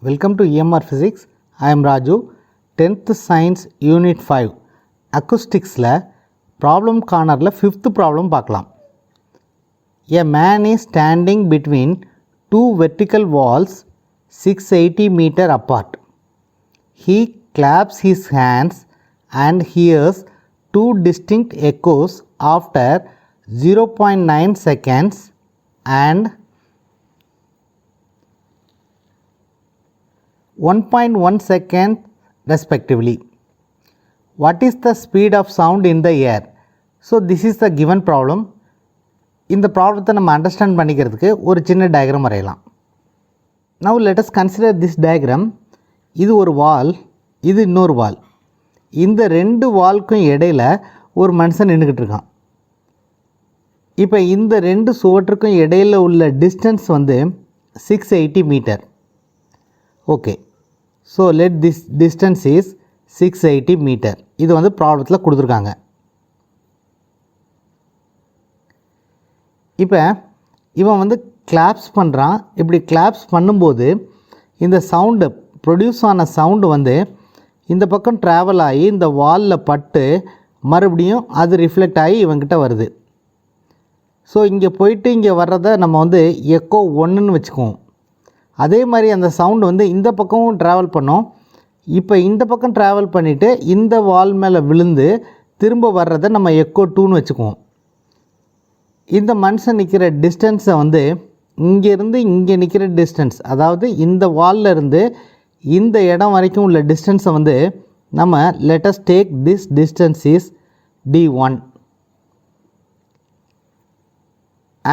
Welcome to EMR Physics. I am Raju. 10th Science Unit 5 Acoustics la problem corner la 5th problem பார்க்கலாம். A man is standing between two vertical walls 680 meter apart. He claps his hands and hears two distinct echoes after 0.9 seconds and 1.1 second respectively. What is the speed of sound in the air? So this is the given problem. இந்த ப்ராப்ளத்தை நம்ம understand பண்ணிக்கிறதுக்கு ஒரு சின்ன diagram வரையலாம். Now let us consider this diagram. இது ஒரு வால், இது இன்னொரு வால். இந்த ரெண்டு வால்க்கும் இடையில் ஒரு மனுஷன் நின்றுக்கிட்டு இருக்கான். இப்போ இந்த ரெண்டு சுவற்றுக்கும் இடையில் உள்ள டிஸ்டன்ஸ் வந்து 680 metre. Okay, so let this distance is 680 metre. இது வந்து ப்ராப்ளத்தில் கொடுத்துருக்காங்க. இப்போ இவன் வந்து கிளாப்ஸ் பண்ணுறான். இப்படி கிளாப்ஸ் பண்ணும்போது இந்த சவுண்டு ப்ரொடியூஸ் ஆன சவுண்டு வந்து இந்த பக்கம் ட்ராவல் ஆகி இந்த வாலில் பட்டு மறுபடியும் அது ரிஃப்ளெக்ட் ஆகி இவங்கிட்ட வருது. ஸோ இங்கே போயிட்டு இங்கே வர்றதை நம்ம வந்து எக்கோ 1ன்னு வச்சுக்குவோம். அதே மாதிரி அந்த சவுண்டு வந்து இந்த பக்கமும் ட்ராவல் பண்ணோம். இப்போ இந்த பக்கம் ட்ராவல் பண்ணிவிட்டு இந்த வால் மேலே விழுந்து திரும்ப வர்றதை நம்ம எக்கோ 2ன்னு வச்சுக்குவோம். இந்த மனுஷன் நிற்கிற டிஸ்டன்ஸை வந்து இங்கேருந்து இங்கே நிற்கிற டிஸ்டன்ஸ், அதாவது இந்த வாலில் இருந்து இந்த இடம் வரைக்கும் உள்ள டிஸ்டன்ஸை வந்து நம்ம let us take this distance is d1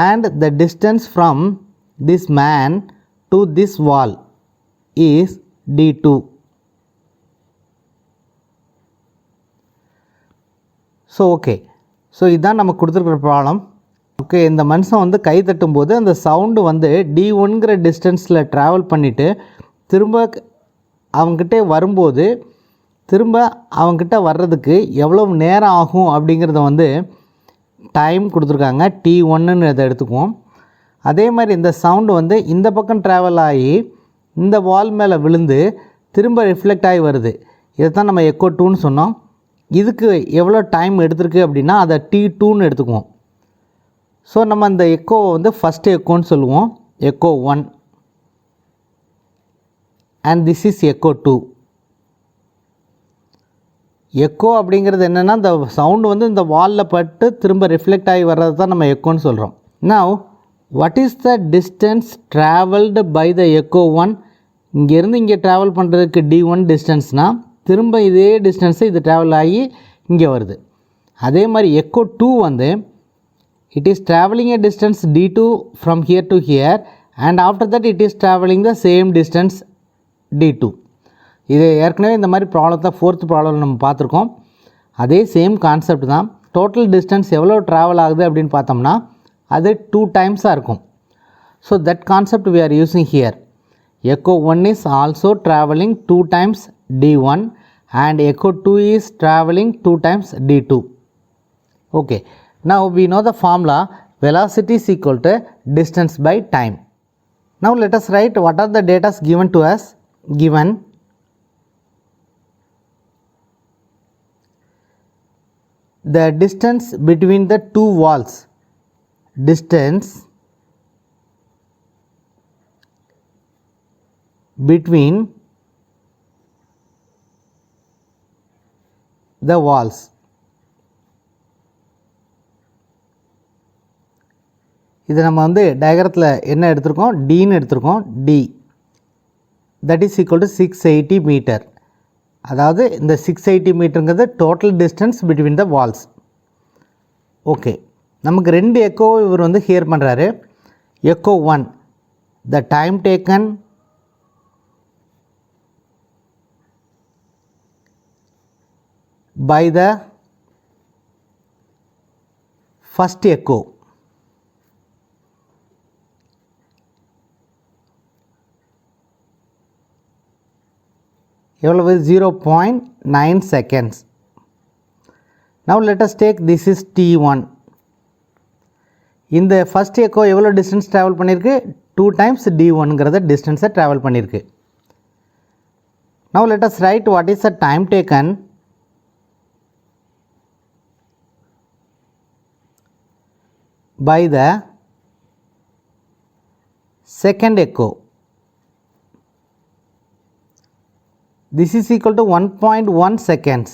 and the distance from this man to this wall is d2. So okay, so இதுதான் நமக்கு கொடுத்துருக்குற ப்ராப்ளம். ஓகே, இந்த மனுஷன் வந்து கை தட்டும்போது அந்த சவுண்டு வந்து d1ங்கிற டிஸ்டன்ஸில் ட்ராவல் பண்ணிவிட்டு திரும்ப அவங்ககிட்ட வரும்போது திரும்ப அவங்ககிட்ட வர்றதுக்கு எவ்வளோ நேரம் ஆகும் அப்படிங்கிறத வந்து டைம் கொடுத்துருக்காங்க. t1ன்னு அதை எடுத்துக்குவோம். அதே மாதிரி இந்த சவுண்டு வந்து இந்த பக்கம் ட்ராவல் ஆகி இந்த வால் மேலே விழுந்து திரும்ப ரிஃப்ளெக்ட் ஆகி வருது. இதை தான் நம்ம எக்கோ 2ன்னு சொன்னோம். இதுக்கு எவ்வளோ டைம் எடுத்திருக்கு அப்படின்னா அதை t2ன்னு எடுத்துக்குவோம். ஸோ நம்ம இந்த எக்கோவை வந்து ஃபஸ்ட்டு எக்கோன்னு சொல்லுவோம், echo 1 and this is echo 2. Echo அப்படிங்கிறது என்னென்னா இந்த சவுண்டு வந்து இந்த வாலில் பட்டு திரும்ப ரிஃப்ளெக்ட் ஆகி வர்றது தான் நம்ம எக்கோன்னு சொல்கிறோம். Now what is the distance travelled by the echo 1? இங்கேருந்து இங்கே ட்ராவல் பண்ணுறதுக்கு d1 டிஸ்டன்ஸ்னால் திரும்ப இதே டிஸ்டன்ஸை இது ட்ராவல் ஆகி இங்கே வருது. அதே மாதிரி எக்கோ 2 வந்து it is travelling a distance d2 from here to here and after that it is traveling the same distance d2. இது ஏற்கனவே இந்த மாதிரி ப்ராப்ளத்தை 4th ப்ராப்ளம் நம்ம பார்த்துருக்கோம். அதே சேம் கான்செப்ட் தான். டோட்டல் டிஸ்டன்ஸ் எவ்வளோ ட்ராவல் ஆகுது அப்படின்னு பார்த்தோம்னா அது 2 டைம்ஸாக இருக்கும். So that concept we are using here. Echo 1 is also traveling 2 times d1 and echo 2 is traveling 2 times d2. Okay, now we know the formula velocity is equal to distance by time. Now let us write what are the data given to us. Given the distance between the two walls, distance between the walls. இது நம்ம வந்து டயக்ராத்தில் என்ன எடுத்திருக்கோம், dன்னு எடுத்திருக்கோம். d that is equal to 680 metre. அதாவது இந்த 680 மீட்டருங்கிறது total distance between the walls. Okay, நமக்கு ரெண்டு எக்கோ இவர் வந்து ஹியர் பண்ணுறாரு. Echo 1 the time taken by the first echo. எவ்வளவு? 0.9 seconds. Now let us take this is t1. இந்த ஃபஸ்ட் எக்கோ எவ்வளோ டிஸ்டன்ஸ் ட்ராவல் பண்ணியிருக்கு? 2 times d1ங்கிறத டிஸ்டன்ஸை ட்ராவல் பண்ணியிருக்கு. Now let us write what is the time taken by the second echo. This is equal to 1.1 seconds.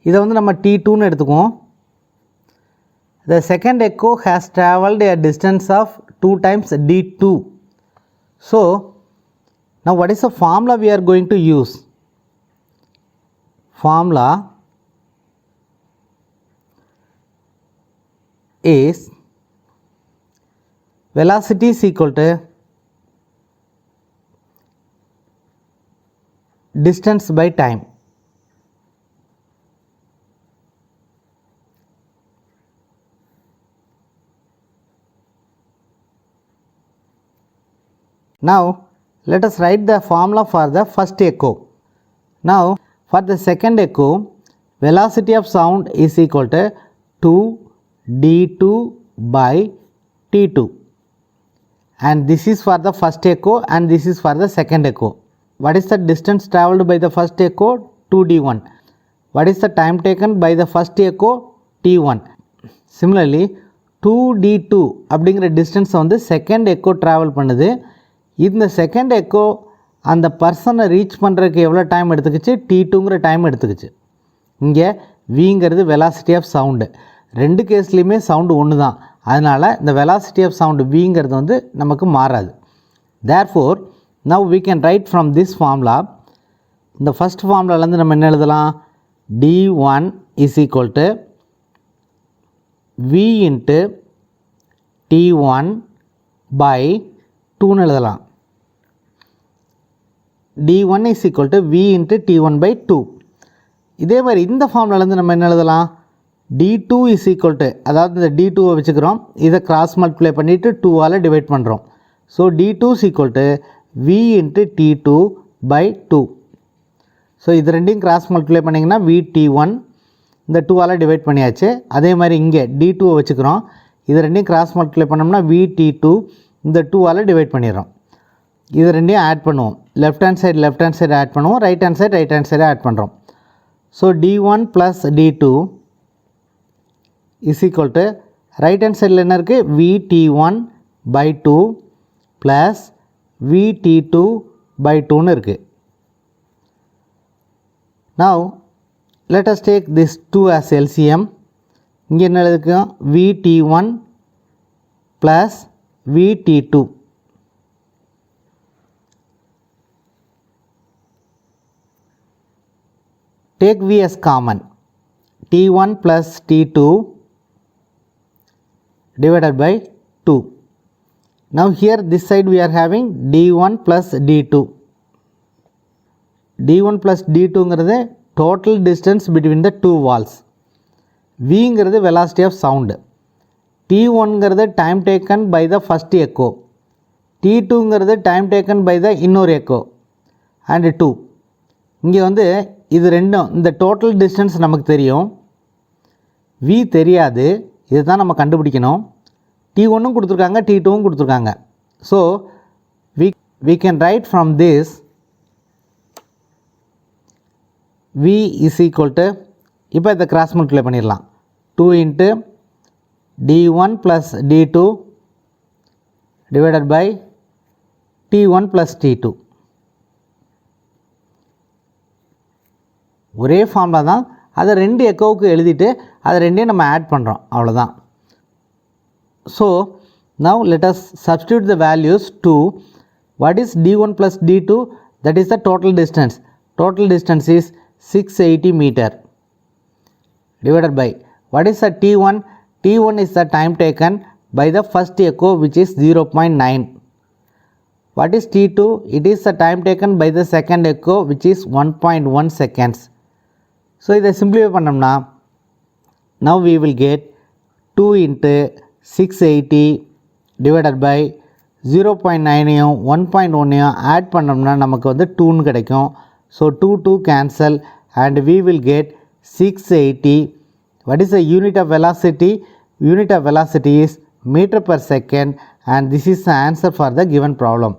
இதை வந்து நம்ம T2ன்னு எடுத்துக்குவோம். The second echo has traveled a distance of 2 times D2. So, now what is the formula we are going to use? Formula is velocity is equal to distance by time. Now let us write the formula for the first echo. Now for the second echo, velocity of sound is equal to 2d2 by t2, and this is for the first echo and this is for the second echo. What is the distance travelled by the first echo? 2d1. What is the time taken by the first echo? t1. Similarly 2d2 அப்படிங்கிற distance வந்து second echo travel பண்ணுது. இந்த second echo அந்த பர்சனை reach பண்ணுறதுக்கு எவ்வளோ time எடுத்துக்கிச்சு? T2ங்கிற time எடுத்துக்கிச்சு. இங்கே விங்கிறது velocity of sound. ரெண்டு கேஸ்லேயுமே சவுண்டு ஒன்று தான். அதனால் இந்த வெலாசிட்டி ஆஃப் சவுண்டு விங்கிறது வந்து நமக்கு மாறாது. Therefore now we can write from this formula. இந்த ஃபஸ்ட் ஃபார்முலாலேருந்து நம்ம என்ன எழுதலாம்? D1 is equal to V into T1 by 2ன்னு எழுதலாம். D1 is equal to V into T1 by 2. இதே மாதிரி இந்த ஃபார்முலாலேருந்து நம்ம என்ன எழுதலாம்? D2 is equal to, அதாவது இந்த D2வை வச்சுக்கிறோம், இதை கிராஸ் மல்டிப்ளை பண்ணிவிட்டு 2ஆல் டிவைட் பண்ணுறோம். So D2 is equal to V into T2 by 2. So இது ரெண்டையும் கிராஸ் மல்டிப்ளை பண்ணிங்கன்னா VT1, இந்த 2ஆல் டிவைட் பண்ணியாச்சு. அதே மாதிரி இங்கே D2வை வச்சுக்கிறோம், இது ரெண்டையும் கிராஸ் மல்டிப்ளை பண்ணோம்னா VT2, இந்த 2ஆல் டிவைட் பண்ணிடுறோம். இது ரெண்டையும் ஆட் பண்ணுவோம். லெஃப்ட் ஹேண்ட் சைடு ஆட் பண்ணுவோம், ரைட் ஹேண்ட் சைடு ஆட் பண்ணுறோம். So D1 plus D2 is equal to, right hand சைடில் என்ன இருக்குது? VT1 by 2 plus VT2 by 2ன்னு இருக்குது. Now let us take this 2 as LCM. இங்கே என்ன எழுதிக்கும்? VT1 plus VT2. Take V as common. T1 plus T2 divided by 2. Now here this side we are having D1 plus D2. D1 plus D2ங்கிறது total distance between the two walls. Vங்கிறது velocity of sound. T1ங்கிறது time taken by the first echo. T2ங்கிறது time taken by the இன்னொரு echo and 2. இங்கே வந்து இது ரெண்டும், இந்த total distance நமக்கு தெரியும், V தெரியாது. இது தான் நம்ம கண்டுபிடிக்கணும். T1ம் கொடுத்துருக்காங்க, T2வும் கொடுத்துருக்காங்க. So we can write from this V is equal to, இப்போ இதை கிராஸ் மல்டிப்ளை பண்ணிடலாம். 2 into D1 plus D2 divided by T1 plus T2. ஒரே ஃபார்முலா தான், அதை ரெண்டு எக்கோவுக்கு எழுதிட்டு அதை ரெண்டையும் நம்ம ஆட் பண்ணுறோம், அவ்வளோதான். So now let us substitute the values to what is D1 plus D2, that is the total distance. Total distance is 680 meter divided by what is the T1? T1 is the time taken by the first echo, which is 0.9. What is T2? It is the time taken by the second echo, which is 1.1 seconds. So இதை simplify பண்ணோம்னா now we will get 2 into 680 divided by 0.9ஐயும் 1.1ஐயும் add பண்ணோம்னா நமக்கு வந்து 2ன்னு கிடைக்கும். So 2 cancel and we will get 680. What is the unit of velocity? Unit of velocity is meter per second, and this is the answer for the given problem.